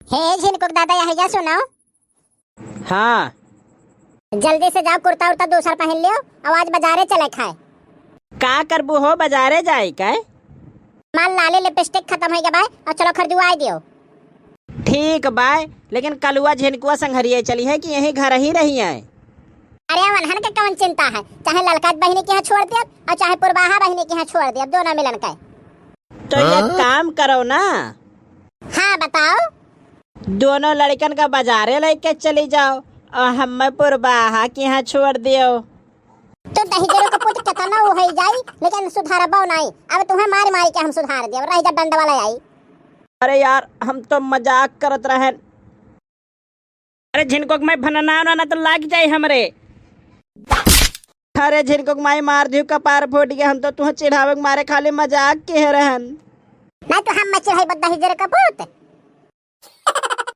हे झिनकुक दादा यहाँ सुनाओ। हाँ जल्दी से जाओ, कुर्ता उर्ता दूसरा पहन लियो, आवाज बाजारे चले खाए। का करबू हो, बाजारे जाए काय? माल लाली लिपस्टिक खत्म हो गया भाई, और चलो खरीदवा दियो। ठीक बाय, लेकिन कलुआ झिनकुआ संघरिया चली है कि यही घर ही रही है? अरे वनहन के कौन चिंता है, चाहे ललकात बहनी के यहाँ छोड़ दिया और चाहे पुरबाहा बहनी के यहाँ छोड़ दिया, दोनों मिलन के। तो ये काम करो ना, हाँ बताओ। दोनों लड़कन का बाजारे लेके चली जाओ और हम पुरबाहा के यहाँ छोड़ दियो। तो दहीजरो का पुत कितना वो है जाई, लेकिन सुधारबो नहीं। अब तुम्हें मार मार के हम सुधार दिया, रह जा डंड वाला आई। अरे यार हम तो मजाक करत रहे। अरे झिनकुक मैं भनना ना तो लाग जाए हमरे। अरे झिनकुक माई मार दियो, कपार फूट गया। हम तो तुह चिढ़ावे के मारे खाली मजाक के रहन। नहीं तो हम मच रही दहीजरो का पुत।